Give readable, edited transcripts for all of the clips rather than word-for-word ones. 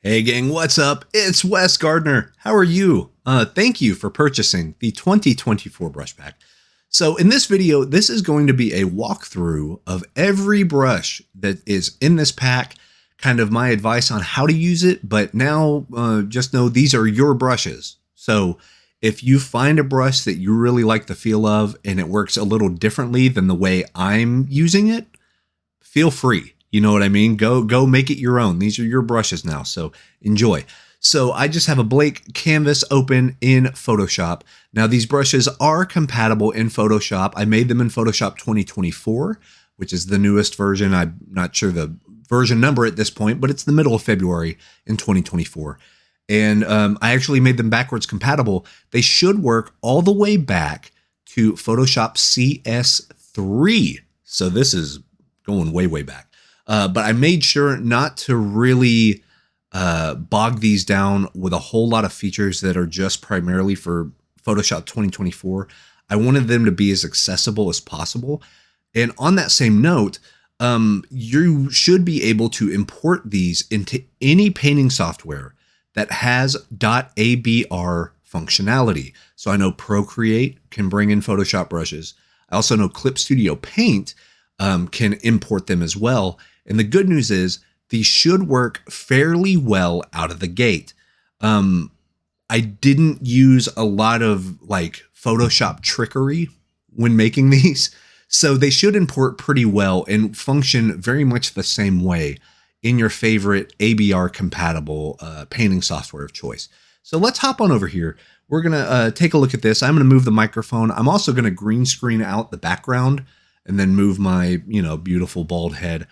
Hey gang, what's up? It's Wes Gardner. How are you? Thank you for purchasing the 2024 brush pack. So in this video, this is going to be a walkthrough of every brush that is in this pack, kind of my advice on how to use it, but now just know these are your brushes. So if you find a brush that you really like the feel of and it works a little differently than the way I'm using it, feel free. You know what I mean? Go make it your own. These are your brushes now, so enjoy. So I just have a blank canvas open in Photoshop. Now these brushes are compatible in Photoshop. I made them in Photoshop 2024, which is the newest version. I'm not sure the version number at this point, but it's the middle of February in 2024. And I actually made them backwards compatible. They should work all the way back to Photoshop CS3. So this is going way, way back. But I made sure not to really bog these down with a whole lot of features that are just primarily for Photoshop 2024. I wanted them to be as accessible as possible. And on that same note, you should be able to import these into any painting software that has .abr functionality. So I know Procreate can bring in Photoshop brushes. I also know Clip Studio Paint can import them as well. And the good news is these should work fairly well out of the gate. I didn't use a lot of like Photoshop trickery when making these, so they should import pretty well and function very much the same way in your favorite ABR compatible painting software of choice. So let's hop on over here. We're gonna take a look at this. I'm gonna move the microphone. I'm also gonna green screen out the background and then move my, beautiful bald head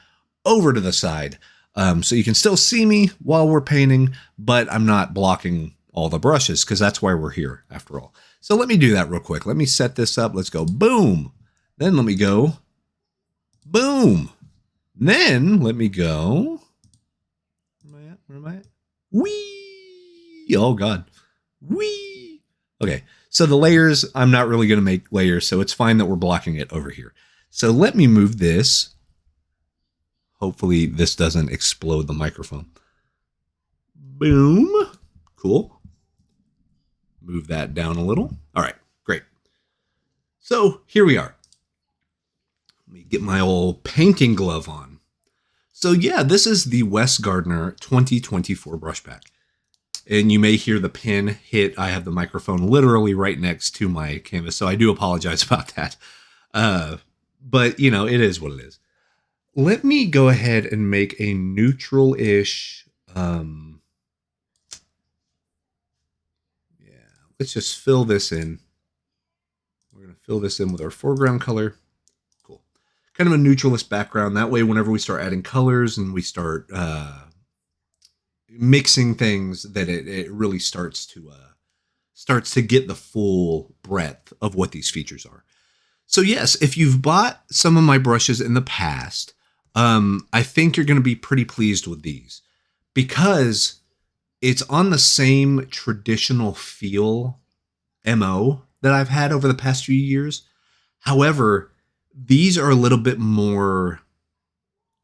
over to the side. So you can still see me while we're painting, but I'm not blocking all the brushes because that's why we're here after all. So let me do that real quick. Let me set this up. Let's go boom. Then let me go boom. Then let me go. Where am I at? Where am I at? Whee! Oh God. Whee! Okay. So the layers, I'm not really going to make layers, so it's fine that we're blocking it over here. So let me move this. Hopefully this doesn't explode the microphone. Boom. Cool. Move that down a little. All right, great. So here we are. Let me get my old painting glove on. So yeah, this is the Wes Gardner 2024 brush pack. And you may hear the pin hit. I have the microphone literally right next to my canvas, so I do apologize about that. But, it is what it is. Let me go ahead and make a neutral-ish, let's just fill this in. We're going to fill this in with our foreground color. Cool. Kind of a neutralist background. That way, whenever we start adding colors and we start mixing things, that it really starts to get the full breadth of what these features are. So yes, if you've bought some of my brushes in the past, I think you're going to be pretty pleased with these because it's on the same traditional feel MO that I've had over the past few years. However, these are a little bit more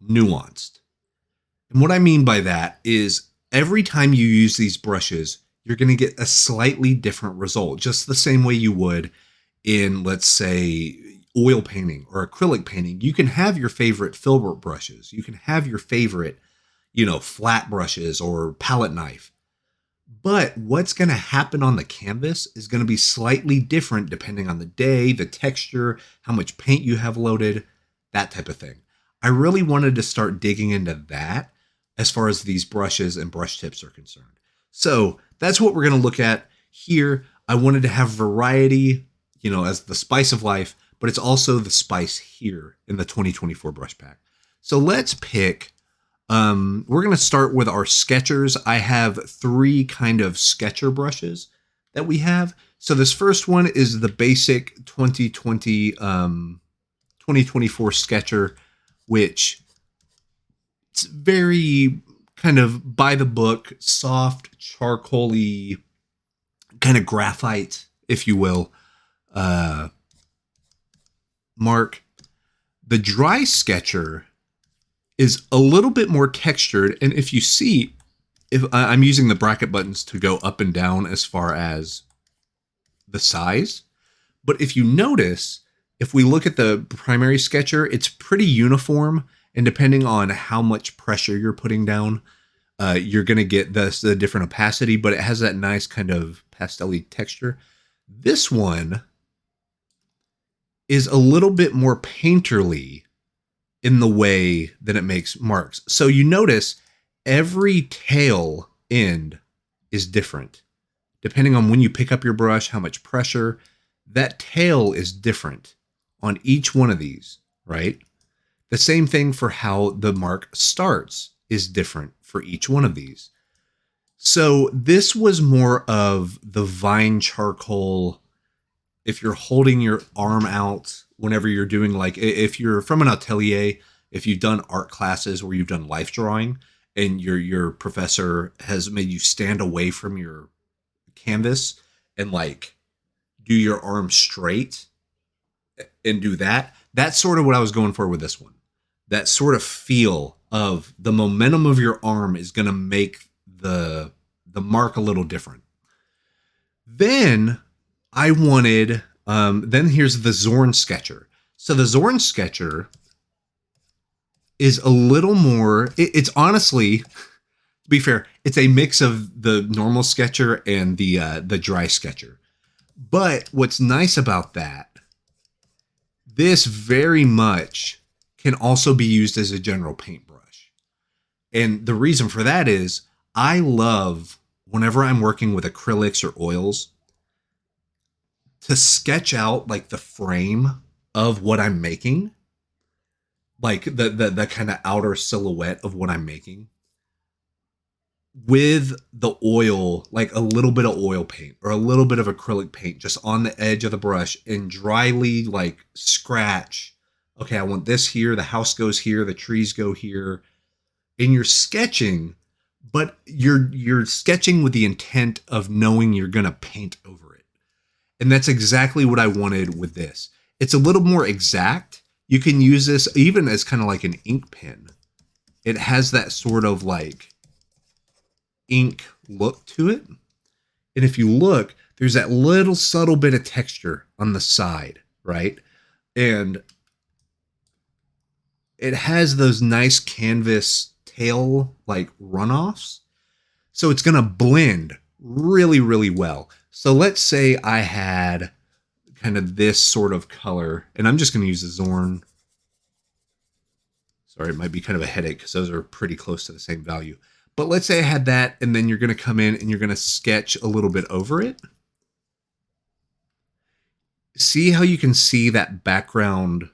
nuanced. And what I mean by that is every time you use these brushes, you're going to get a slightly different result, just the same way you would in, let's say, oil painting or acrylic painting. You can have your favorite filbert brushes. You can have your favorite, flat brushes or palette knife. But what's going to happen on the canvas is going to be slightly different depending on the day, the texture, how much paint you have loaded, that type of thing. I really wanted to start digging into that as far as these brushes and brush tips are concerned. So that's what we're going to look at here. I wanted to have variety, as the spice of life, but it's also the spice here in the 2024 brush pack. So let's pick, we're going to start with our sketchers. I have 3 kind of sketcher brushes that we have. So this first one is the basic 2024 sketcher, which it's very kind of by the book, soft, charcoaly, kind of graphite, if you will. Mark. The dry sketcher is a little bit more textured, and if you see, if I'm using the bracket buttons to go up and down as far as the size. But if you notice, if we look at the primary sketcher, it's pretty uniform. And depending on how much pressure you're putting down, you're going to get the different opacity, but it has that nice kind of pastel-y texture. This one is a little bit more painterly in the way that it makes marks. So you notice every tail end is different. Depending on when you pick up your brush, how much pressure, that tail is different on each one of these, right? The same thing for how the mark starts is different for each one of these. So this was more of the vine charcoal. If you're holding your arm out whenever you're doing, like, if you're from an atelier, if you've done art classes where you've done life drawing and your professor has made you stand away from your canvas and like do your arm straight and do that. That's sort of what I was going for with this one. That sort of feel of the momentum of your arm is going to make the mark a little different. Then I wanted, then here's the Zorn Sketcher. So the Zorn Sketcher is a little more, it's honestly, to be fair, it's a mix of the normal sketcher and the dry sketcher. But what's nice about that, this very much can also be used as a general paintbrush. And the reason for that is I love, whenever I'm working with acrylics or oils, to sketch out like the frame of what I'm making, like the kind of outer silhouette of what I'm making with the oil, like a little bit of oil paint or a little bit of acrylic paint just on the edge of the brush and dryly like scratch. Okay, I want this here. The house goes here. The trees go here. And you're sketching, but you're sketching with the intent of knowing you're going to paint over it. And that's exactly what I wanted with this. It's a little more exact. You can use this even as kind of like an ink pen. It has that sort of like ink look to it. And if you look, there's that little subtle bit of texture on the side, right? And it has those nice canvas tail like runoffs. So it's going to blend really, really well. So let's say I had kind of this sort of color, and I'm just going to use the Zorn. Sorry, it might be kind of a headache because those are pretty close to the same value. But let's say I had that, and then you're going to come in and you're going to sketch a little bit over it. See how you can see that background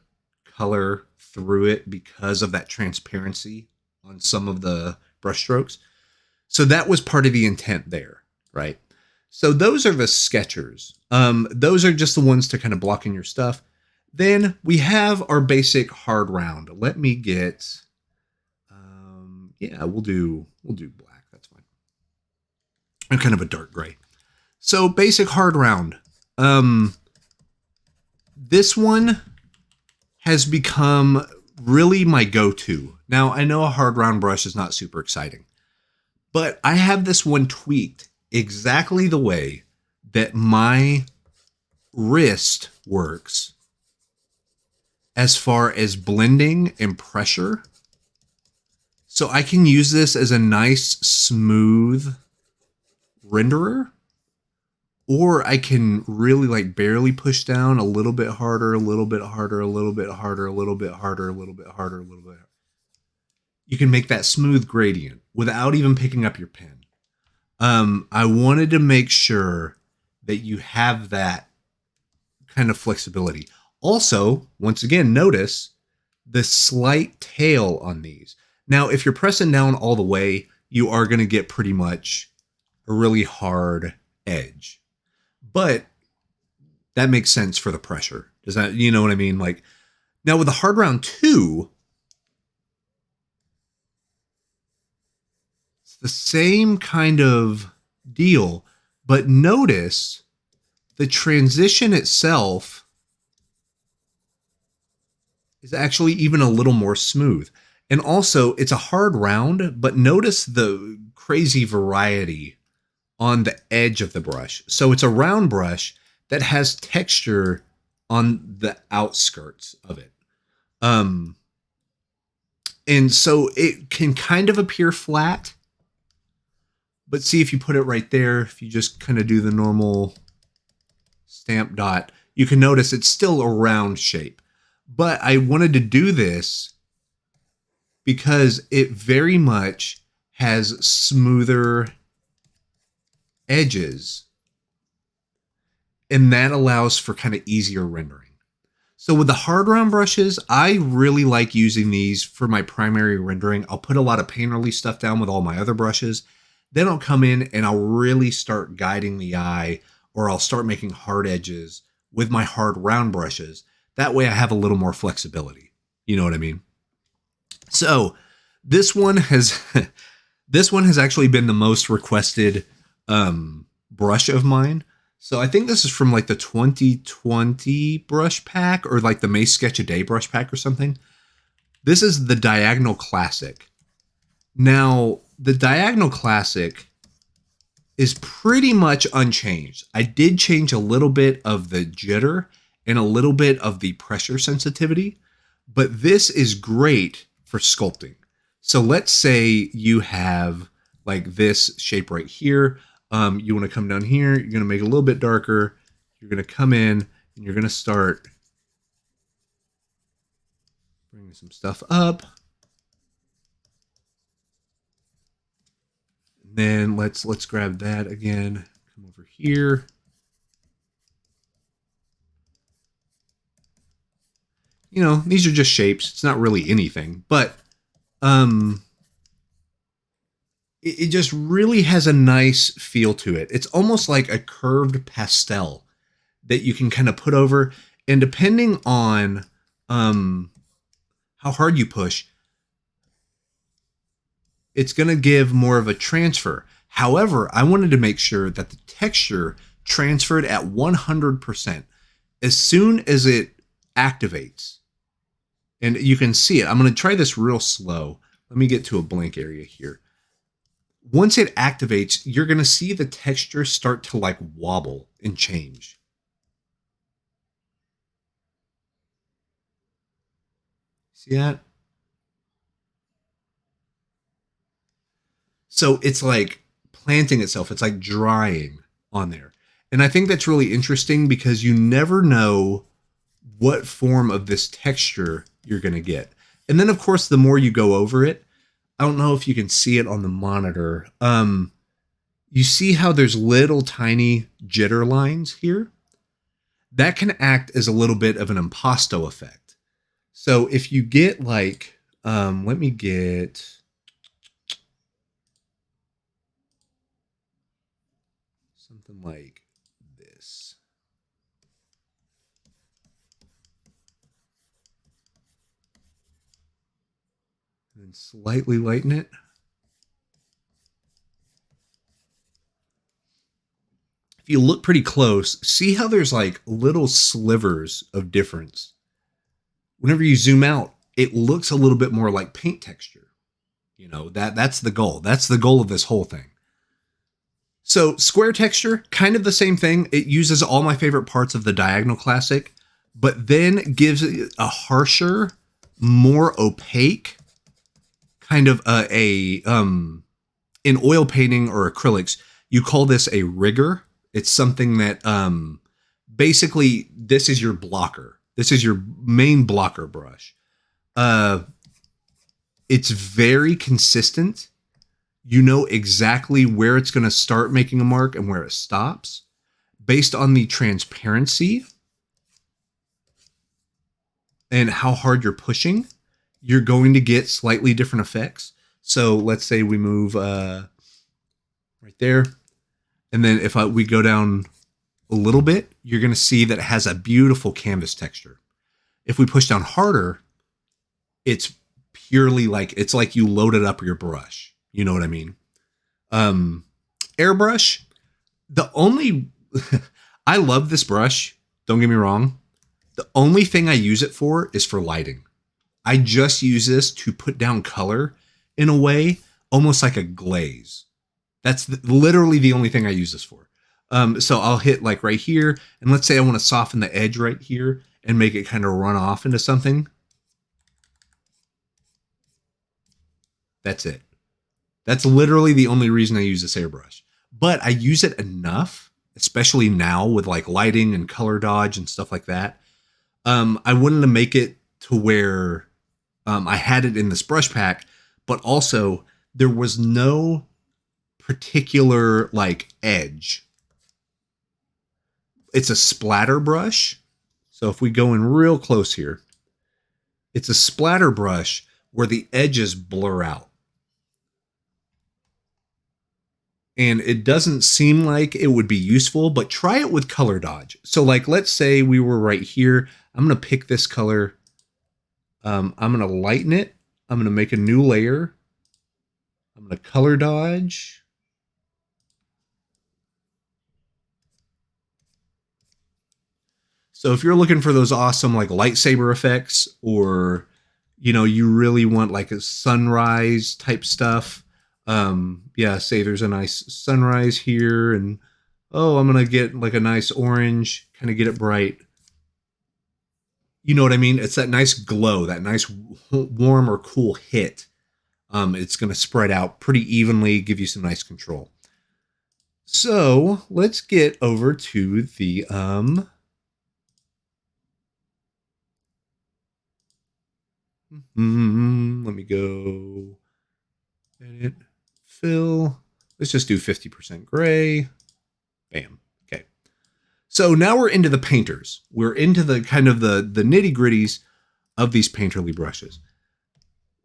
color through it because of that transparency on some of the brush strokes. So that was part of the intent there, right? So those are the sketchers. Those are just the ones to kind of block in your stuff. Then we have our basic hard round. Let me get, yeah, we'll do black. That's fine. And kind of a dark gray. So basic hard round. This one has become really my go-to. Now, I know a hard round brush is not super exciting, but I have this one tweaked exactly the way that my wrist works as far as blending and pressure. So I can use this as a nice smooth renderer, or I can really like barely push down a little bit harder, a little bit harder, a little bit harder, a little bit harder, a little bit harder, a little bit harder. You can make that smooth gradient without even picking up your pen. I wanted to make sure that you have that kind of flexibility. Also, once again, notice the slight tail on these. Now, if you're pressing down all the way, you are going to get pretty much a really hard edge. But that makes sense for the pressure. Does that, you know what I mean? Like, now with the hard round 2, it's the same kind of deal, but notice the transition itself is actually even a little more smooth. And also, it's a hard round, but notice the crazy variety on the edge of the brush. So it's a round brush that has texture on the outskirts of it. And so it can kind of appear flat, but see if you put it right there, if you just kind of do the normal stamp dot, you can notice it's still a round shape. But I wanted to do this because it very much has smoother edges, and that allows for kind of easier rendering. So with the hard round brushes, I really like using these for my primary rendering. I'll put a lot of painterly stuff down with all my other brushes. Then I'll come in and I'll really start guiding the eye, or I'll start making hard edges with my hard round brushes. That way I have a little more flexibility. You know what I mean? So this one has this one has actually been the most requested brush of mine. So I think this is from like the 2020 brush pack, or like the May Sketch a Day brush pack or something. This is the Diagonal Classic. Now, the Diagonal Classic is pretty much unchanged. I did change a little bit of the jitter and a little bit of the pressure sensitivity, but this is great for sculpting. So let's say you have like this shape right here. You want to come down here, you're going to make it a little bit darker. You're going to come in and you're going to start bringing some stuff up. And then let's grab that again. Come over here. You know, these are just shapes. It's not really anything, but it just really has a nice feel to it. It's almost like a curved pastel that you can kind of put over. And depending on how hard you push, it's going to give more of a transfer. However, I wanted to make sure that the texture transferred at 100% as soon as it activates. And you can see it. I'm going to try this real slow. Let me get to a blank area here. Once it activates, you're going to see the texture start to like wobble and change. See that? So it's like planting itself. It's like drying on there. And I think that's really interesting because you never know what form of this texture you're going to get. And then, of course, the more you go over it, I don't know if you can see it on the monitor. You see how there's little tiny jitter lines here? That can act as a little bit of an impasto effect. So if you get like, let me get something like this. And then slightly lighten it. If you look pretty close, see how there's like little slivers of difference. Whenever you zoom out, it looks a little bit more like paint texture. You know, that's the goal. That's the goal of this whole thing. So square texture, kind of the same thing. It uses all my favorite parts of the Diagonal Classic, but then gives it a harsher, more opaque kind of in oil painting or acrylics, you call this a rigger. It's something that basically this is your blocker. This is your main blocker brush. It's very consistent. You know exactly where it's going to start making a mark and where it stops based on the transparency and how hard you're pushing. You're going to get slightly different effects. So let's say we move right there. And then if we go down a little bit, you're going to see that it has a beautiful canvas texture. If we push down harder, it's purely like, it's like you loaded up your brush. You know what I mean? Airbrush, the only, I love this brush. Don't get me wrong. The only thing I use it for is for lighting. I just use this to put down color in a way, almost like a glaze. That's literally the only thing I use this for. So I'll hit like right here, and let's say I want to soften the edge right here and make it kind of run off into something. That's it. That's literally the only reason I use this airbrush. But I use it enough, especially now with like lighting and color dodge and stuff like that. I wanted to make it to where I had it in this brush pack, but also there was no particular like edge. It's a splatter brush. So if we go in real close here, it's a splatter brush where the edges blur out. And it doesn't seem like it would be useful, but try it with color dodge. So like, let's say we were right here. I'm going to pick this color. I'm going to lighten it. I'm going to make a new layer. I'm going to color dodge. So if you're looking for those awesome like lightsaber effects, or, you know, you really want like a sunrise type stuff. Yeah, say there's a nice sunrise here, and oh, I'm going to get like a nice orange, kind of get it bright. You know what I mean? It's that nice glow, that nice warm or cool hit. It's going to spread out pretty evenly, give you some nice control. So let's get over to the, let me go edit, fill. Let's just do 50% gray. Bam. Okay. So now we're into the painters. We're into the kind of the nitty gritties of these painterly brushes.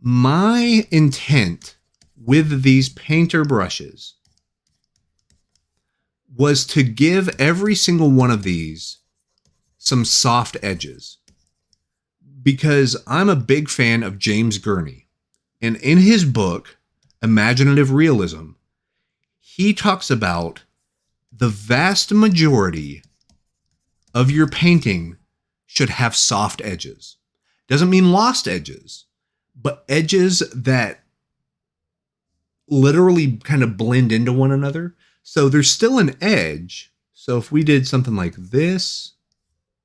My intent with these painter brushes was to give every single one of these some soft edges, because I'm a big fan of James Gurney. And in his book, Imaginative Realism, he talks about the vast majority of your painting should have soft edges. Doesn't mean lost edges, but edges that literally kind of blend into one another. So there's still an edge. So if we did something like this,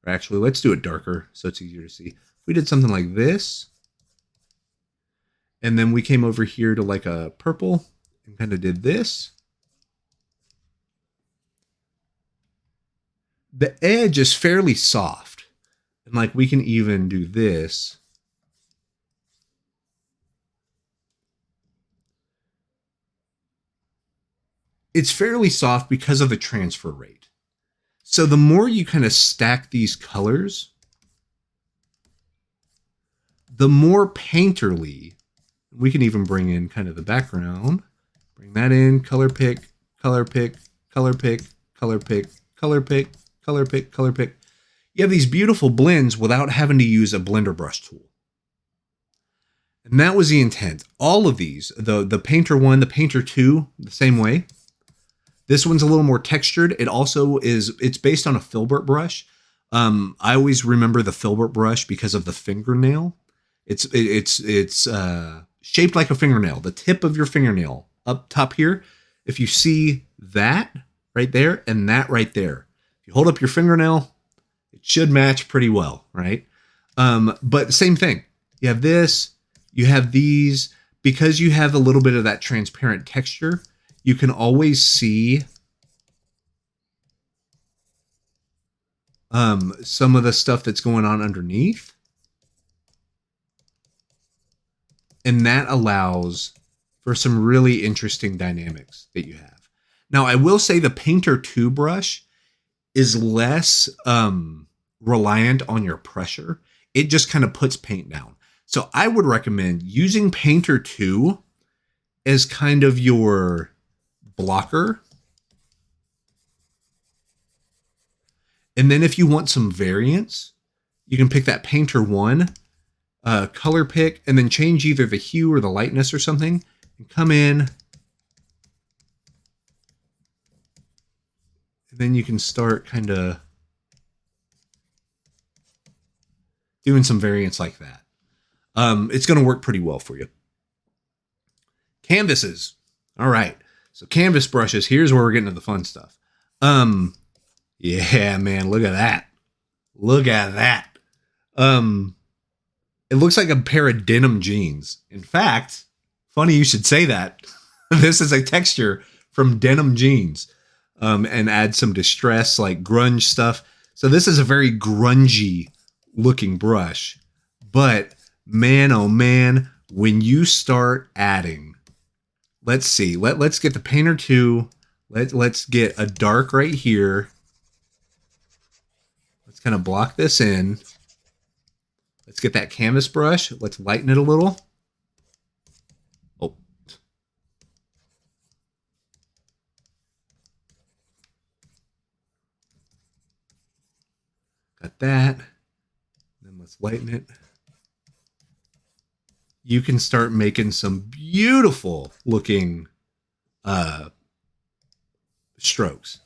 or actually let's do it darker so it's easier to see. If we did something like this, and then we came over here to like a purple and kind of did this, the edge is fairly soft. And like we can even do this. It's fairly soft because of the transfer rate. So the more you kind of stack these colors, the more painterly. We can even bring in kind of the background. Bring that in, color pick, color pick, color pick, color pick, color pick, color pick, color pick. You have these beautiful blends without having to use a blender brush tool. And that was the intent. All of these, the Painter 1, the Painter 2, the same way. This one's a little more textured. It also is, it's based on a filbert brush. I always remember the filbert brush because of the fingernail. It's shaped like a fingernail. The tip of your fingernail up top here. If you see that right there and that right there, if you hold up your fingernail, it should match pretty well, right? But same thing. You have this, you have these. Because you have a little bit of that transparent texture, you can always see some of the stuff that's going on underneath. And that allows for some really interesting dynamics that you have. Now, I will say the Painter 2 brush is less reliant on your pressure. It just kind of puts paint down. So I would recommend using Painter 2 as kind of your blocker. And then if you want some variance, you can pick that Painter 1, color pick, and then change either the hue or the lightness or something, and come in. And then you can start kind of doing some variance like that. It's going to work pretty well for you. Canvases. All right. So canvas brushes, here's where we're getting to the fun stuff. Yeah, man, look at that. Look at that. It looks like a pair of denim jeans. In fact, funny you should say that. This is a texture from denim jeans. And add some distress, like grunge stuff. So this is a very grungy looking brush. But man, oh man, when you start adding, let's see, let's get the painter 2. Let's get a dark right here. Let's kind of block this in. Let's get that canvas brush. Let's lighten it a little. Oh. Got that. Then let's lighten it. You can start making some beautiful looking strokes.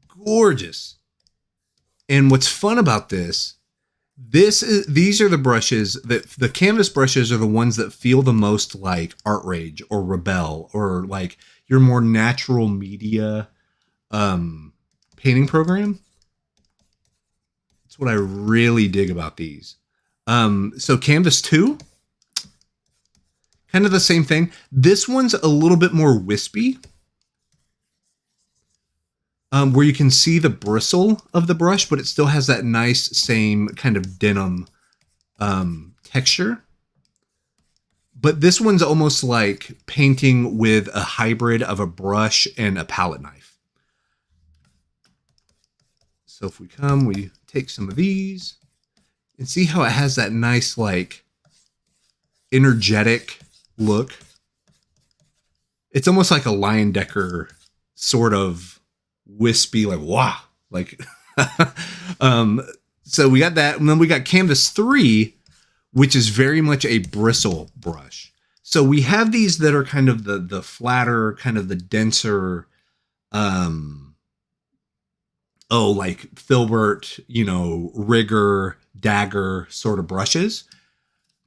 Gorgeous. And what's fun about this these are the brushes that the canvas brushes are the ones that feel the most like Art Rage or Rebel or like your more natural media painting program. That's what I really dig about these. So Canvas 2, kind of the same thing. This one's a little bit more wispy. Where you can see the bristle of the brush, but it still has that nice same kind of denim texture. But this one's almost like painting with a hybrid of a brush and a palette knife. So if we take some of these and see how it has that nice, like, energetic look. It's almost like a Lion Decker sort of wispy, like, wow, like, so we got that. And then we got Canvas 3, which is very much a bristle brush. So we have these that are kind of the flatter, kind of the denser, like Filbert, Rigger, Dagger sort of brushes.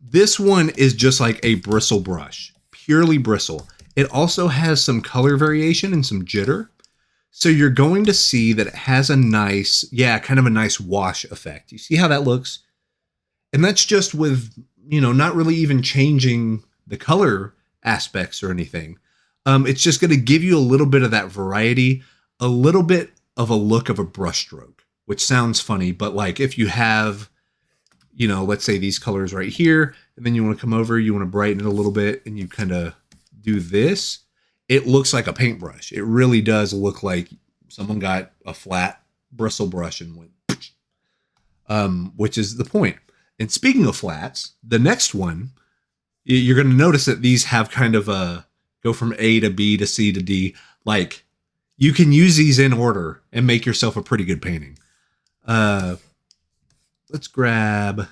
This one is just like a bristle brush, purely bristle. It also has some color variation and some jitter. So you're going to see that it has a nice, kind of a nice wash effect. You see how that looks? And that's just with, not really even changing the color aspects or anything. It's just going to give you a little bit of that variety, a little bit of a look of a brushstroke, which sounds funny, but like if you have, let's say these colors right here, and then you want to come over, you want to brighten it a little bit, and you kind of do this. It looks like a paintbrush. It really does look like someone got a flat bristle brush and went, which is the point. And speaking of flats, the next one, you're going to notice that these have kind of a go from A to B to C to D. Like, you can use these in order and make yourself a pretty good painting. Let's grab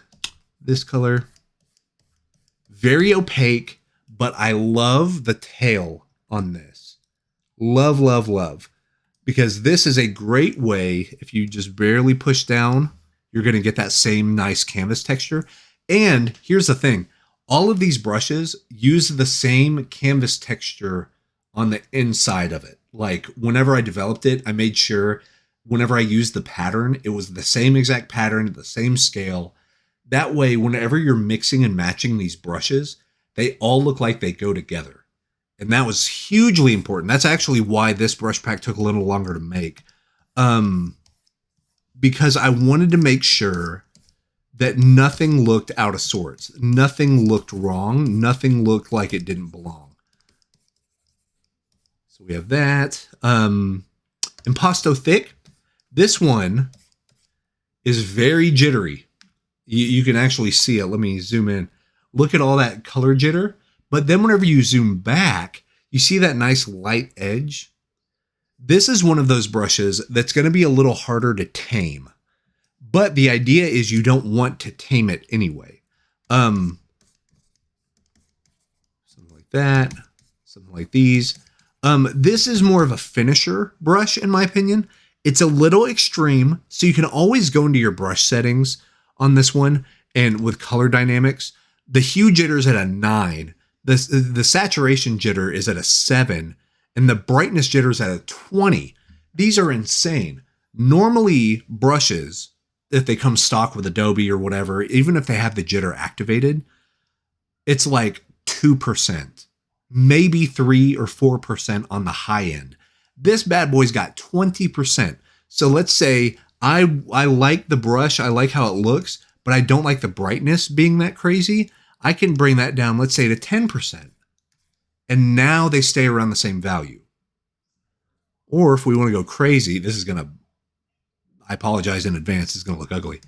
this color. Very opaque, but I love the tail on this. Love, love, love. Because this is a great way, if you just barely push down, you're going to get that same nice canvas texture. And here's the thing. All of these brushes use the same canvas texture on the inside of it. Like, whenever I developed it, I made sure whenever I used the pattern, it was the same exact pattern, the same scale. That way, whenever you're mixing and matching these brushes, they all look like they go together. And that was hugely important. That's actually why this brush pack took a little longer to make. Because I wanted to make sure that nothing looked out of sorts. Nothing looked wrong. Nothing looked like it didn't belong. So we have that. Impasto Thick. This one is very jittery. You can actually see it. Let me zoom in. Look at all that color jitter. But then whenever you zoom back, you see that nice light edge. This is one of those brushes that's going to be a little harder to tame. But the idea is you don't want to tame it anyway. Something like that. Something like these. This is more of a finisher brush, in my opinion. It's a little extreme, so you can always go into your brush settings on this one, and with color dynamics, the hue jitter is at a 9. The saturation jitter is at a 7, and the brightness jitter is at a 20. These are insane. Normally, brushes, if they come stock with Adobe or whatever, even if they have the jitter activated, it's like 2%, maybe 3 or 4% on the high end. This bad boy's got 20%. So let's say I like the brush, I like how it looks, but I don't like the brightness being that crazy. I can bring that down, let's say to 10%. And now they stay around the same value. Or if we want to go crazy, this is going to, I apologize in advance, it's going to look ugly.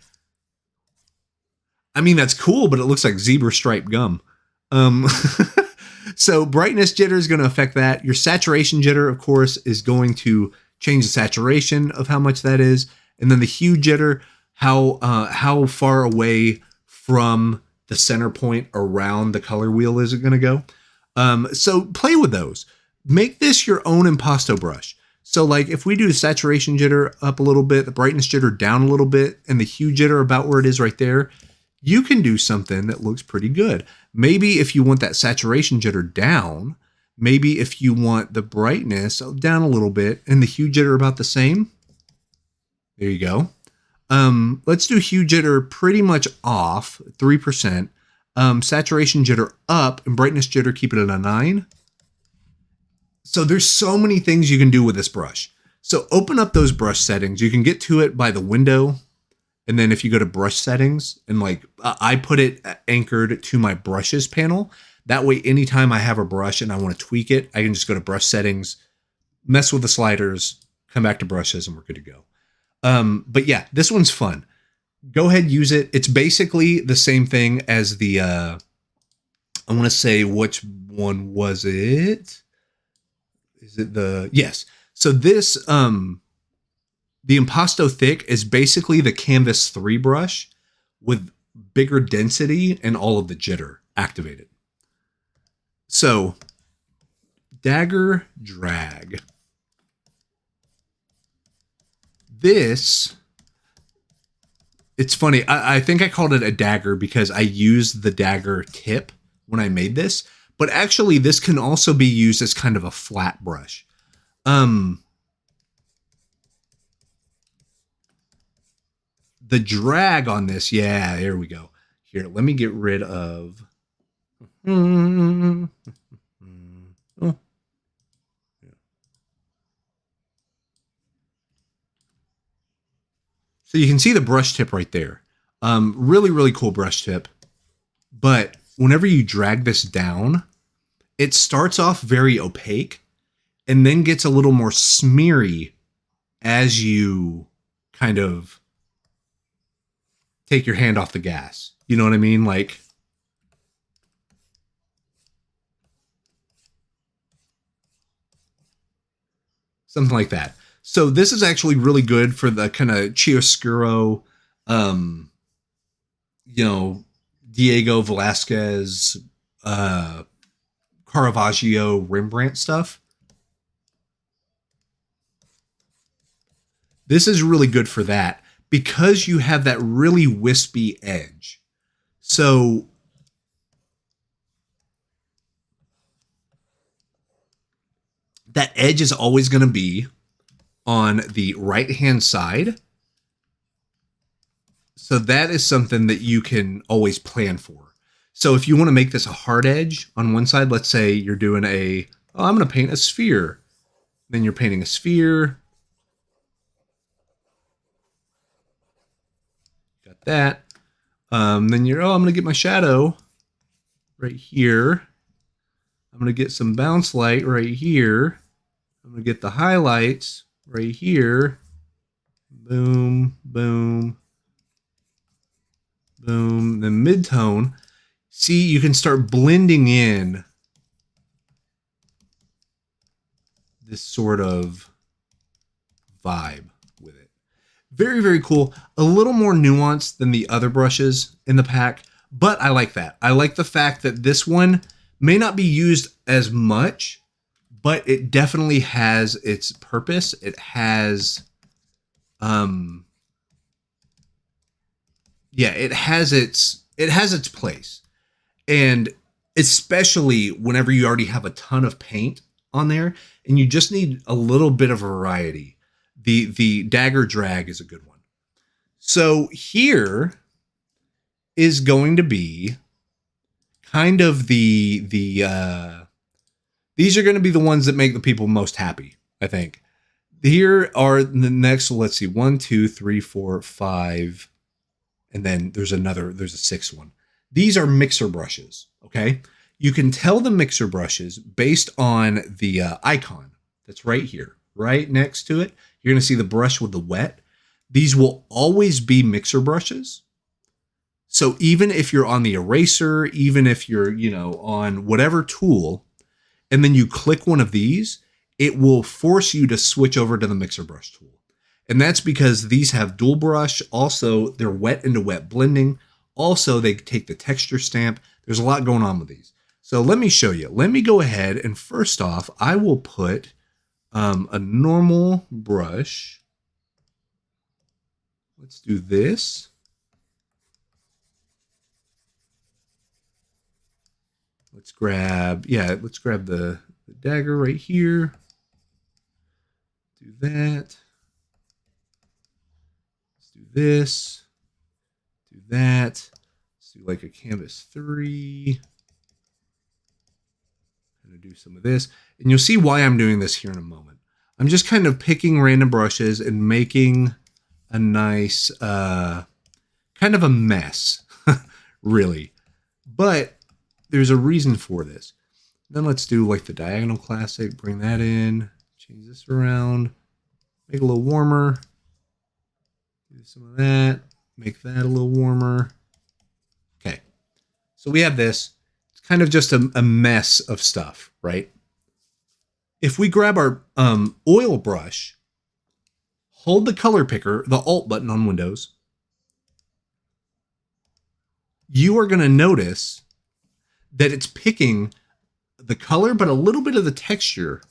I mean, that's cool, but it looks like zebra stripe gum. So brightness jitter is going to affect that. Your saturation jitter, of course, is going to change the saturation of how much that is. And then the hue jitter, how far away from the center point around the color wheel is it going to go? So play with those. Make this your own impasto brush. So like if we do the saturation jitter up a little bit, the brightness jitter down a little bit, and the hue jitter about where it is right there, you can do something that looks pretty good. Maybe if you want that saturation jitter down, maybe if you want the brightness down a little bit and the hue jitter about the same, there you go. Let's do hue jitter pretty much off, 3%. Saturation jitter up and brightness jitter, keep it at a 9. So there's so many things you can do with this brush. So open up those brush settings. You can get to it by the window. And then if you go to brush settings and like I put it anchored to my brushes panel. That way, anytime I have a brush and I want to tweak it, I can just go to brush settings, mess with the sliders, come back to brushes, and we're good to go. But yeah, this one's fun. Go ahead, use it. It's basically the same thing as the, I want to say, which one was it? Is it the, yes. So this, the Impasto Thick is basically the Canvas 3 brush with bigger density and all of the jitter activated. So, dagger drag. This, it's funny. I think I called it a dagger because I used the dagger tip when I made this, but actually this can also be used as kind of a flat brush. The drag on this, yeah, there we go. Here, let me get rid of. Oh. So you can see the brush tip right there. Really, really cool brush tip. But whenever you drag this down, it starts off very opaque and then gets a little more smeary as you kind of take your hand off the gas. You know what I mean? Like, something like that. So this is actually really good for the kind of chiaroscuro, you know, Diego Velázquez, Caravaggio, Rembrandt stuff. This is really good for that because you have that really wispy edge. So that edge is always going to be on the right-hand side. So that is something that you can always plan for. So if you want to make this a hard edge on one side, let's say you're doing I'm going to paint a sphere. Then you're painting a sphere. Got that. Then you're, I'm going to get my shadow right here. I'm going to get some bounce light right here. I'm going to get the highlights right here. Boom, boom, boom. Then mid-tone. See, you can start blending in this sort of vibe with it. Very, very cool. A little more nuanced than the other brushes in the pack, but I like that. I like the fact that this one may not be used as much, but it definitely has its purpose. It has, it has its place. And especially whenever you already have a ton of paint on there, and you just need a little bit of variety. The dagger drag is a good one. So here is going to be kind of these are going to be the ones that make the people most happy, I think. Here are the next, let's see, 1, 2, 3, 4, 5, and then there's a sixth one. These are mixer brushes, okay? You can tell the mixer brushes based on the icon that's right here, right next to it. You're going to see the brush with the wet. These will always be mixer brushes. So even if you're on the eraser, even if you're, on whatever tool, and then you click one of these, it will force you to switch over to the mixer brush tool. And that's because these have dual brush. Also, they're wet into wet blending. Also, they take the texture stamp. There's a lot going on with these. So let me show you. Let me go ahead and first off, I will put a normal brush. Let's do this. Let's grab the dagger right here. Do that. Let's do this. Do that. Let's do like a canvas 3. I'm going to do some of this. And you'll see why I'm doing this here in a moment. I'm just kind of picking random brushes and making a nice kind of a mess, really. But there's a reason for this. Then let's do like the diagonal classic. Bring that in. Change this around. Make it a little warmer. Do some of that. Make that a little warmer. Okay. So we have this. It's kind of just a mess of stuff, right? If we grab our oil brush, hold the color picker, the Alt button on Windows, you are going to notice that it's picking the color, but a little bit of the texture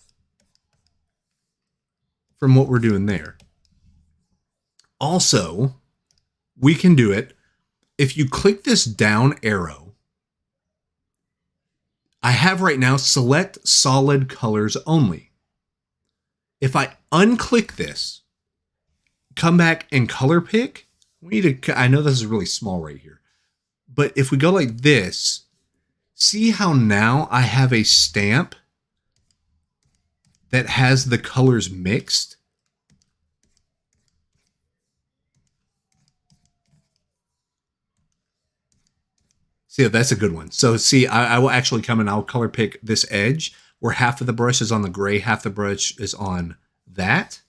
from what we're doing there. Also, we can do it if you click this down arrow. I have right now select solid colors only. If I unclick this, come back and color pick, I know this is really small right here, but if we go like this, see how now I have a stamp that has the colors mixed? See, that's a good one. So see, I will actually come and I'll color pick this edge where half of the brush is on the gray, half the brush is on that.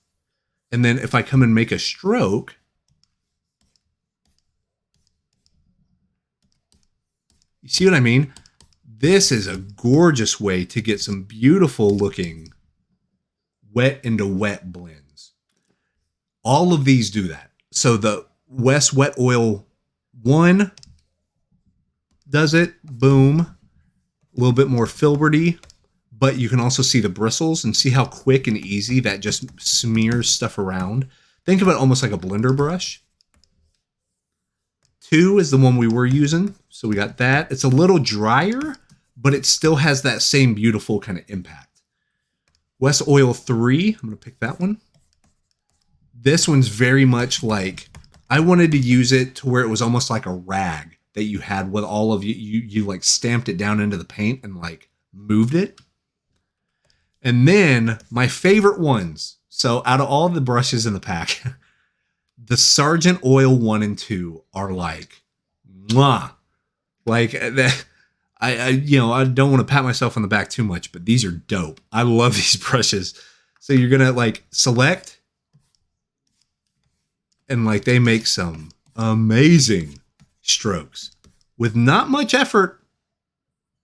And then if I come and make a stroke, you see what I mean? This is a gorgeous way to get some beautiful looking wet into wet blends. All of these do that. So the Wes Wet Oil 1 does it. Boom. A little bit more filberty, but you can also see the bristles and see how quick and easy that just smears stuff around. Think of it almost like a blender brush. 2 is the one we were using. So we got that. It's a little drier, but it still has that same beautiful kind of impact. Wes Oil 3, I'm going to pick that one. This one's very much like, I wanted to use it to where it was almost like a rag that you had with all of you like stamped it down into the paint and like moved it. And then my favorite ones. So out of all the brushes in the pack, the Sargent Oil 1 and 2 are like, mwah. Like that. I don't want to pat myself on the back too much, but these are dope. I love these brushes. So you're going to like select and like they make some amazing strokes with not much effort.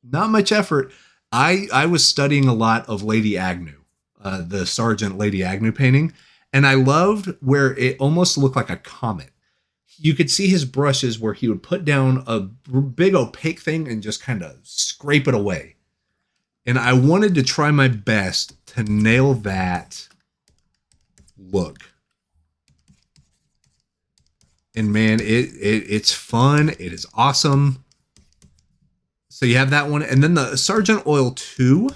Not much effort. I was studying a lot of Lady Agnew, the Sargent Lady Agnew painting, and I loved where it almost looked like a comet. You could see his brushes where he would put down a big opaque thing and just kind of scrape it away. And I wanted to try my best to nail that look. And man, it's fun. It is awesome. So you have that one. And then the Sargent Oil 2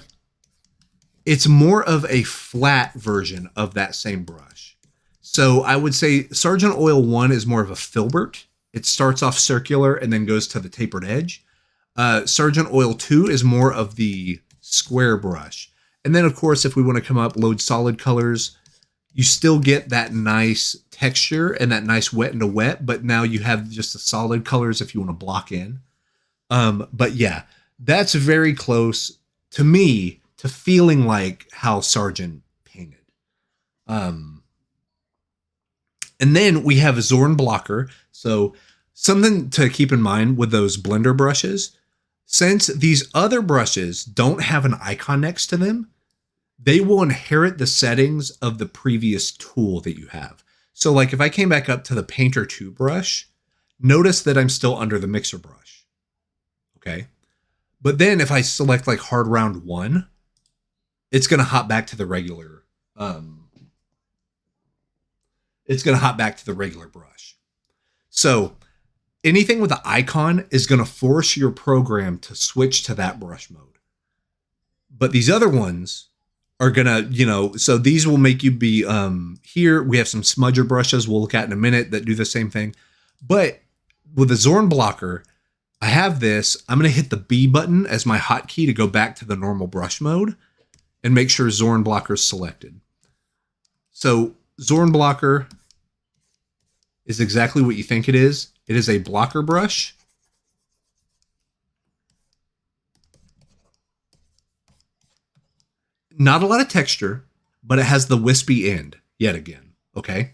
It's more of a flat version of that same brush. So I would say Sergeant Oil 1 is more of a filbert. It starts off circular and then goes to the tapered edge. Sergeant Oil 2 is more of the square brush. And then, of course, if we want to come up, load solid colors, you still get that nice texture and that nice wet into wet, but now you have just the solid colors if you want to block in. But yeah, that's very close to me to feeling like how Sargent painted. And then we have Zorn Blocker. So something to keep in mind with those blender brushes, since these other brushes don't have an icon next to them, they will inherit the settings of the previous tool that you have. So like if I came back up to the Painter 2 brush, notice that I'm still under the mixer brush. Okay. But then if I select like Hard Round 1, it's going to hop back to the regular. It's going to hop back to the regular brush. So anything with an icon is going to force your program to switch to that brush mode. But these other ones are going to, so these will make you be here. We have some smudger brushes we'll look at in a minute that do the same thing. But with the Zorn Blocker, I have this. I'm going to hit the B button as my hotkey to go back to the normal brush mode and make sure Zorn Blocker is selected. So Zorn Blocker is exactly what you think it is. It is a blocker brush. Not a lot of texture, but it has the wispy end yet again. Okay.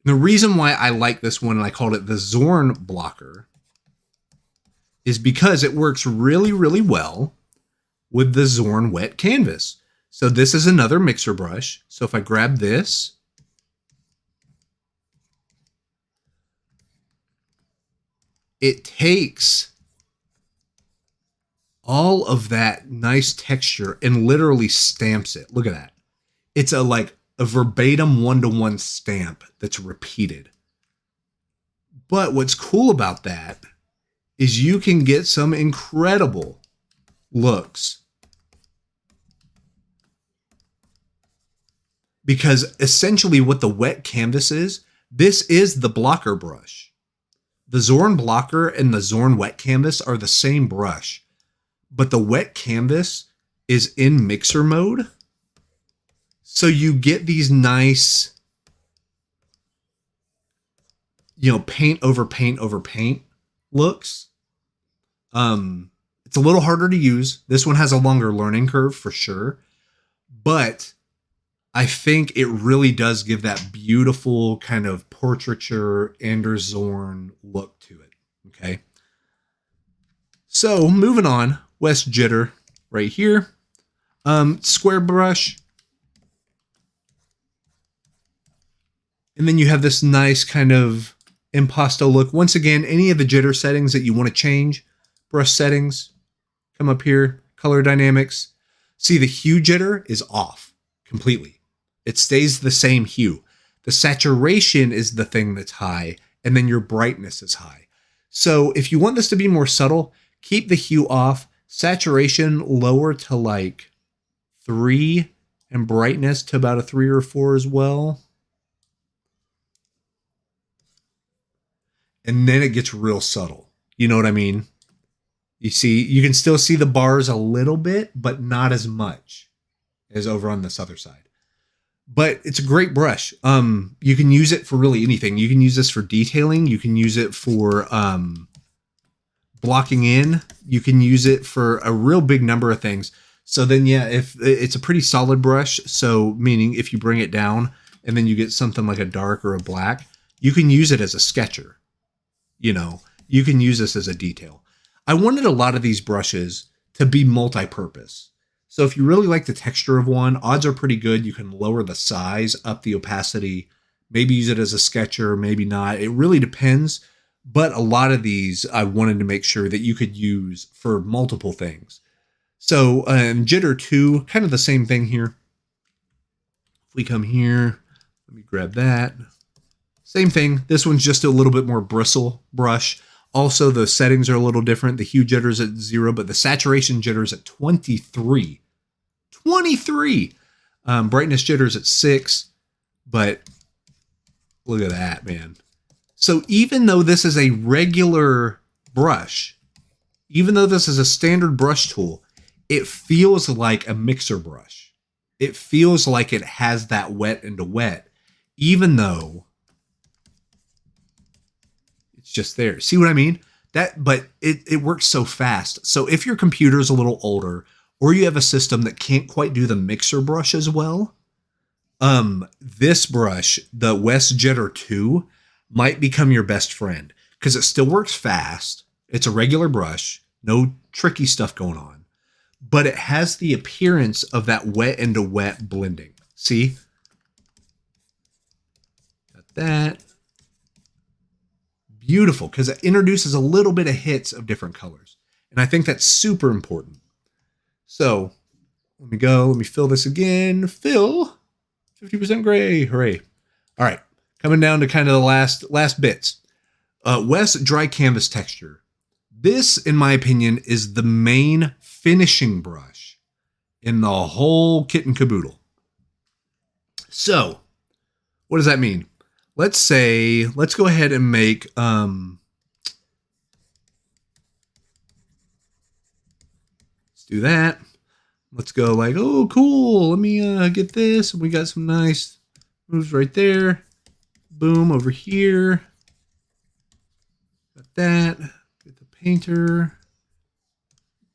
The reason why I like this one and I called it the Zorn Blocker is because it works really, really well with the Zorn wet canvas. So this is another mixer brush. So if I grab this, it takes all of that nice texture and literally stamps it. Look at that. It's a verbatim one-to-one stamp that's repeated. But what's cool about that is you can get some incredible looks. Because essentially what the wet canvas is, this is the blocker brush. The Zorn Blocker and the Zorn Wet Canvas are the same brush, but the wet canvas is in mixer mode. So you get these nice, paint over paint over paint looks. It's a little harder to use. This one has a longer learning curve for sure, but I think it really does give that beautiful kind of portraiture Anders Zorn look to it. Okay. So moving on, Wes Jitter right here. Square brush. And then you have this nice kind of impasto look. Once again, any of the jitter settings that you want to change, brush settings, come up here, color dynamics. See, the hue jitter is off completely. It stays the same hue. The saturation is the thing that's high, and then your brightness is high. So if you want this to be more subtle, keep the hue off, saturation lower to like 3, and brightness to about a 3 or 4 as well. And then it gets real subtle. You know what I mean? You see, you can still see the bars a little bit, but not as much as over on this other side. But it's a great brush. You can use it for really anything. You can use this for detailing. You can use it for blocking in. You can use it for a real big number of things. So then, yeah, if it's a pretty solid brush, so meaning if you bring it down and then you get something like a dark or a black, you can use it as a sketcher. You can use this as a detail. I wanted a lot of these brushes to be multi-purpose. So if you really like the texture of one, odds are pretty good. You can lower the size, up the opacity, maybe use it as a sketcher, maybe not. It really depends. But a lot of these, I wanted to make sure that you could use for multiple things. So Jitter 2, kind of the same thing here. If we come here, let me grab that. Same thing. This one's just a little bit more bristle brush. Also, the settings are a little different. The hue jitter's at 0, but the saturation jitter's at 23. 23. Brightness jitters at 6, but look at that, man. So even though this is a regular brush, even though this is a standard brush tool, it feels like a mixer brush. It feels like it has that wet into wet, even though it's just there. See what I mean? But it works so fast. So if your computer is a little older, or you have a system that can't quite do the mixer brush as well, this brush, the Wes Gardner 2, might become your best friend because it still works fast. It's a regular brush, no tricky stuff going on, but it has the appearance of that wet into wet blending. See? Got that. Beautiful, because it introduces a little bit of hits of different colors. And I think that's super important. So let me fill this again. Fill 50% gray. Hooray. All right. Coming down to kind of the last bits. Wes dry canvas texture. This, in my opinion, is the main finishing brush in the whole kit and caboodle. So what does that mean? Let's go ahead and make, let's do that. Let's go like, oh, cool. Let me get this. We got some nice moves right there. Boom, over here. Got that. Get the painter.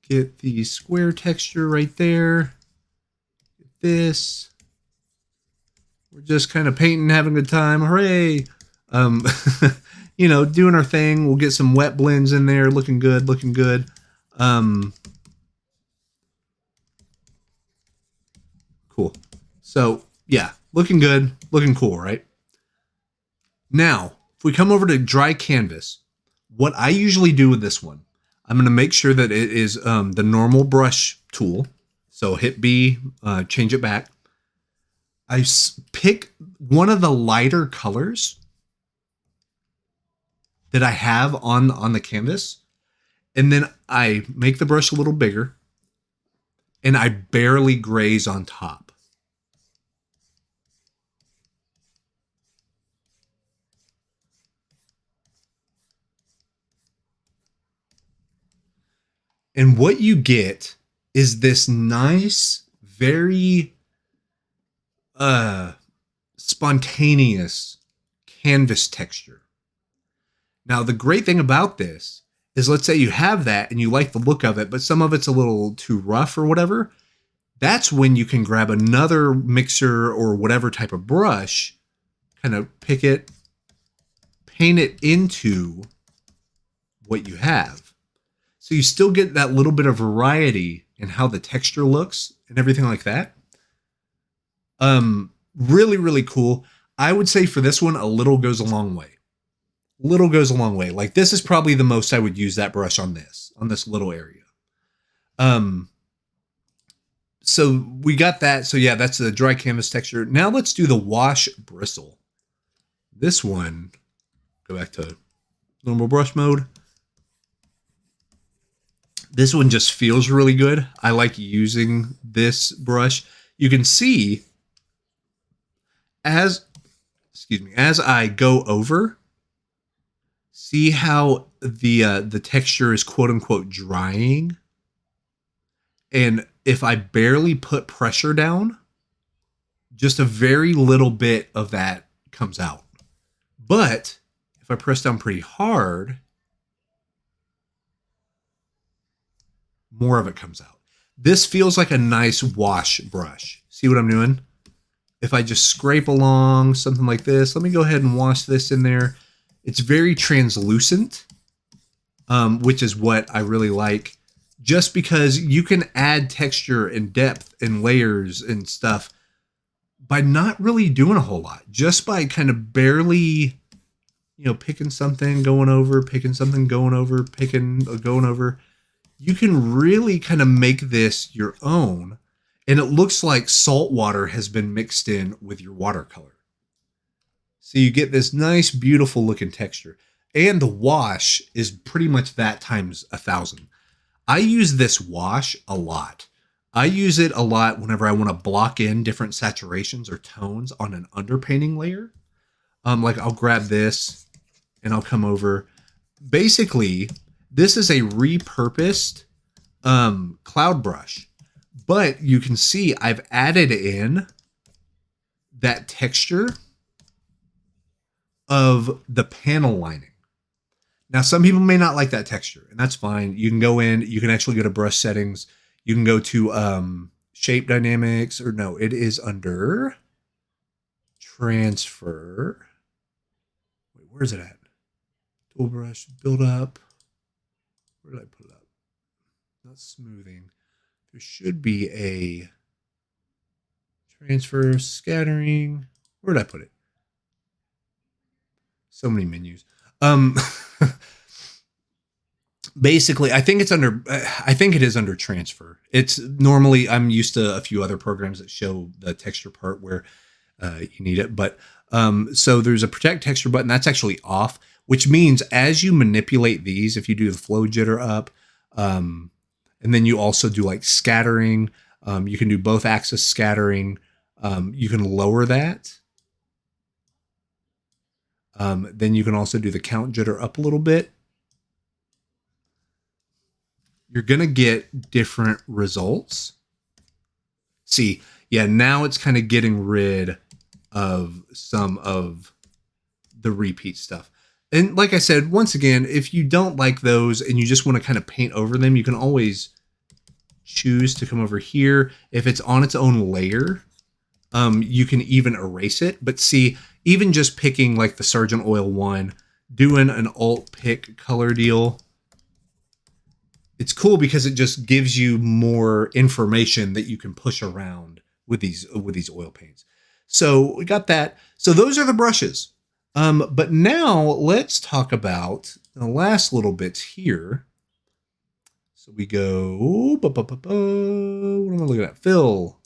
Get the square texture right there. Get this. We're just kind of painting, having a good time. Hooray. You know, doing our thing. We'll get some wet blends in there. Looking good, looking good. Cool. So, yeah, looking good, looking cool, right? Now, if we come over to dry canvas, what I usually do with this one, I'm going to make sure that it is the normal brush tool. So hit B, change it back. I pick one of the lighter colors that I have on the canvas, and then I make the brush a little bigger, and I barely graze on top. And what you get is this nice, very spontaneous canvas texture. Now, the great thing about this is, let's say you have that and you like the look of it, but some of it's a little too rough or whatever. That's when you can grab another mixer or whatever type of brush, kind of pick it, paint it into what you have. So you still get that little bit of variety in how the texture looks and everything like that. Really, really cool. I would say for this one, a little goes a long way. Little goes a long way. Like, this is probably the most I would use that brush on this little area. So we got that. So yeah, that's the dry canvas texture. Now let's do the wash bristle. This one, go back to normal brush mode. This one just feels really good. I like using this brush. You can see as I go over, see how the texture is quote unquote drying. And if I barely put pressure down, just a very little bit of that comes out. But if I press down pretty hard, more of it comes out. This feels like a nice wash brush. See what I'm doing? If I just scrape along, something like this, let me go ahead and wash this in there. It's very translucent, which is what I really like. Just because you can add texture and depth and layers and stuff by not really doing a whole lot. Just by kind of barely, picking something, going over, picking something, going over, picking, going over. You can really kind of make this your own. And it looks like salt water has been mixed in with your watercolor. So you get this nice, beautiful looking texture. And the wash is pretty much that times 1,000. I use this wash a lot. I use it a lot whenever I want to block in different saturations or tones on an underpainting layer. Like I'll grab this and I'll come over. Basically, this is a repurposed cloud brush, but you can see I've added in that texture of the panel lining. Now, some people may not like that texture, and that's fine. You can go in, you can actually go to brush settings. You can go to shape dynamics, or no, it is under transfer. Wait, where's it at? Tool brush, build up. Where did I put it up? Not smoothing. There should be a transfer, scattering. Where did I put it? So many menus. Basically, I think it is under transfer. It's normally, I'm used to a few other programs that show the texture part where you need it. But so there's a protect texture button that's actually off, which means as you manipulate these, if you do the flow jitter up, and then you also do like scattering, you can do both axis scattering. You can lower that. Then you can also do the count jitter up a little bit. You're going to get different results. See, yeah, now it's kind of getting rid of some of the repeat stuff. And like I said, once again, if you don't like those and you just want to kind of paint over them, you can always choose to come over here. If it's on its own layer, you can even erase it. But see, even just picking like the Sargent Oil one, doing an alt pick color deal, it's cool because it just gives you more information that you can push around with these oil paints. So we got that. So those are the brushes. But now let's talk about the last little bits here. So we go, what am I looking at? Fill.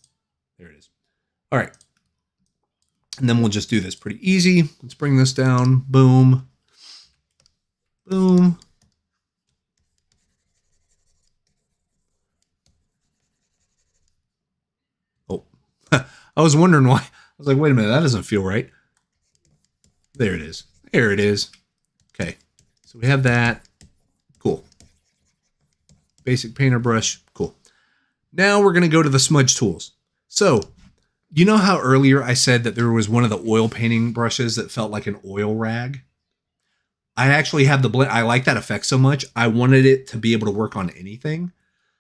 There it is. All right. And then we'll just do this pretty easy. Let's bring this down. Boom. Boom. Oh, I was wondering why. I was like, wait a minute, that doesn't feel right. There it is. There it is. Okay. So we have that. Cool. Basic painter brush. Cool. Now we're going to go to the smudge tools. So, you know how earlier I said that there was one of the oil painting brushes that felt like an oil rag? I actually have the blend. I like that effect so much. I wanted it to be able to work on anything.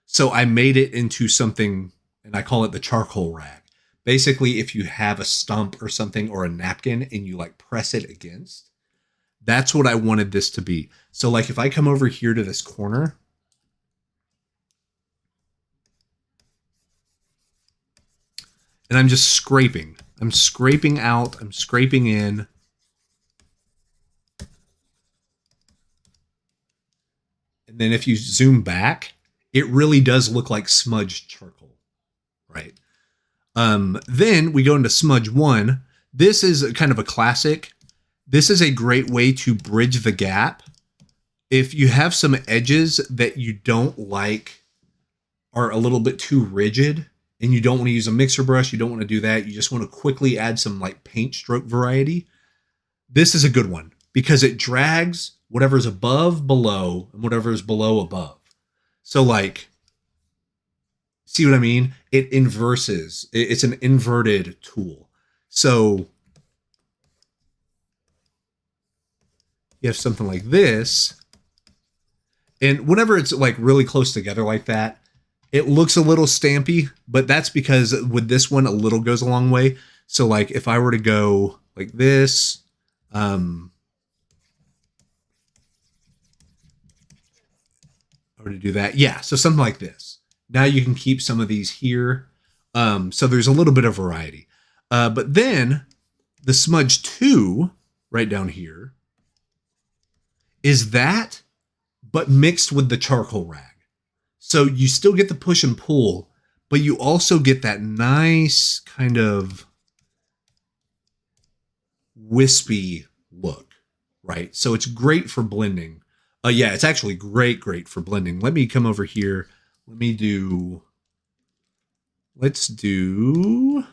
So I made it into something, and I call it the charcoal rag. Basically, if you have a stump or something or a napkin and you like press it against, that's what I wanted this to be. So like if I come over here to this corner, and I'm just scraping. I'm scraping out. I'm scraping in. And then if you zoom back, it really does look like smudged charcoal, right? Then we go into smudge 1. This is kind of a classic. This is a great way to bridge the gap. If you have some edges that you don't like are a little bit too rigid, and you don't want to use a mixer brush, you don't want to do that, you just want to quickly add some like paint stroke variety, this is a good one because it drags whatever's above below and whatever's below above. So like, see what I mean? It inverses. It's an inverted tool. So you have something like this, and whenever it's like really close together like that, it looks a little stampy, but that's because with this one, a little goes a long way. So like if I were to go like this, I were to do that. Yeah. So something like this. Now you can keep some of these here. So there's a little bit of variety. But then the smudge 2 right down here is that, but mixed with the charcoal rag. So you still get the push and pull, but you also get that nice kind of wispy look, right? So it's great for blending. Yeah, it's actually great for blending. Let me come over here. Let me do let's do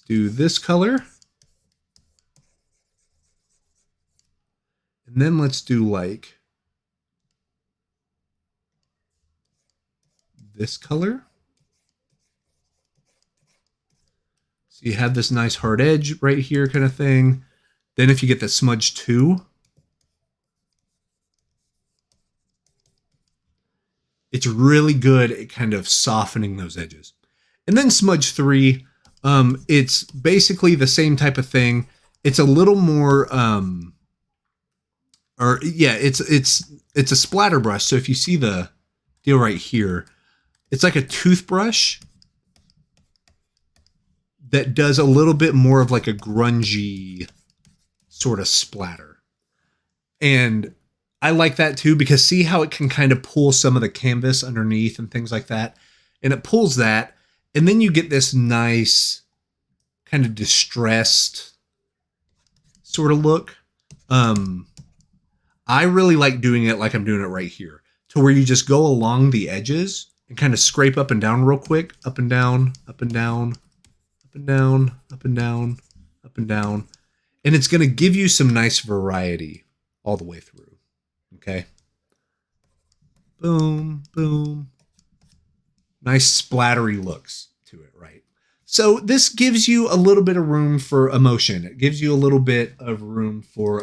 this color. And then let's do like this color. So you have this nice hard edge right here kind of thing. Then if you get the smudge 2, it's really good at kind of softening those edges. And then smudge 3, it's basically the same type of thing. It's a little more, it's a splatter brush. So if you see the deal right here, it's like a toothbrush that does a little bit more of like a grungy sort of splatter. And I like that too, because see how it can kind of pull some of the canvas underneath and things like that. And it pulls that. And then you get this nice kind of distressed sort of look. I really like doing it like I'm doing it right here, to where you just go along the edges and kind of scrape up and down real quick, up and down, up and down, up and down, up and down, up and down. And it's going to give you some nice variety all the way through. Okay. Boom, boom. Nice splattery looks to it, right? So this gives you a little bit of room for emotion. It gives you a little bit of room for,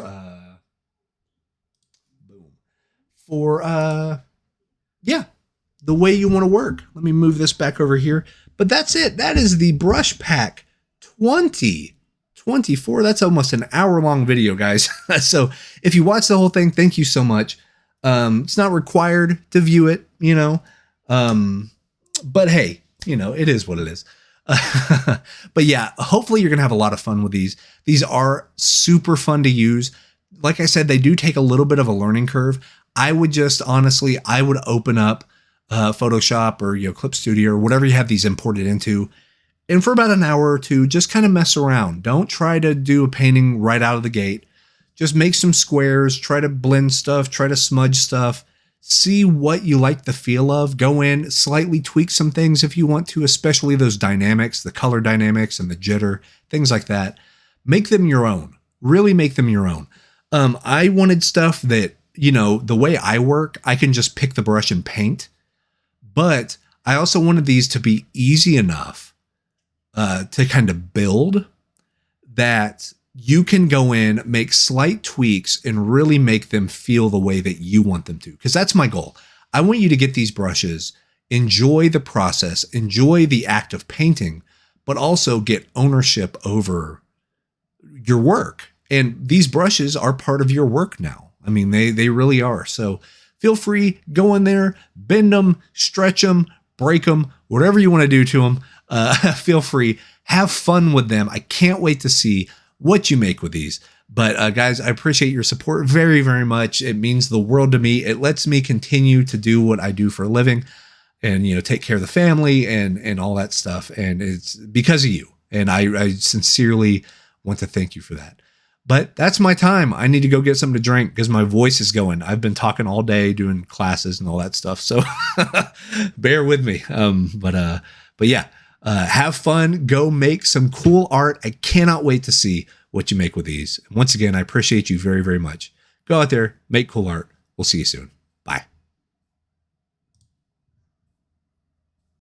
the way you want to work. Let me move this back over here. But that's it. That is the Brush Pack 2024. That's almost an hour-long video, guys. So if you watch the whole thing, thank you so much. It's not required to view it, you know. But hey, you know, it is what it is. But yeah, hopefully you're going to have a lot of fun with these. These are super fun to use. Like I said, they do take a little bit of a learning curve. I would just honestly, I would open up Photoshop or, you know, Clip Studio or whatever you have these imported into. And for about an hour or two, just kind of mess around. Don't try to do a painting right out of the gate. Just make some squares, try to blend stuff, try to smudge stuff. See what you like the feel of. Go in, slightly tweak some things if you want to, especially those dynamics, the color dynamics and the jitter, things like that. Make them your own. Really make them your own. I wanted stuff that, you know, the way I work, I can just pick the brush and paint. But I also wanted these to be easy enough to kind of build that you can go in, make slight tweaks, and really make them feel the way that you want them to. Because that's my goal. I want you to get these brushes, enjoy the process, enjoy the act of painting, but also get ownership over your work. And these brushes are part of your work now. I mean, they really are. So feel free, go in there, bend them, stretch them, break them, whatever you want to do to them. Feel free, have fun with them. I can't wait to see what you make with these. But guys, I appreciate your support very, very much. It means the world to me. It lets me continue to do what I do for a living and, you know, take care of the family and all that stuff. And it's because of you. And I sincerely want to thank you for that. But that's my time. I need to go get something to drink because my voice is going. I've been talking all day doing classes and all that stuff. So bear with me. But yeah, have fun. Go make some cool art. I cannot wait to see what you make with these. And once again, I appreciate you very, very much. Go out there, make cool art. We'll see you soon. Bye.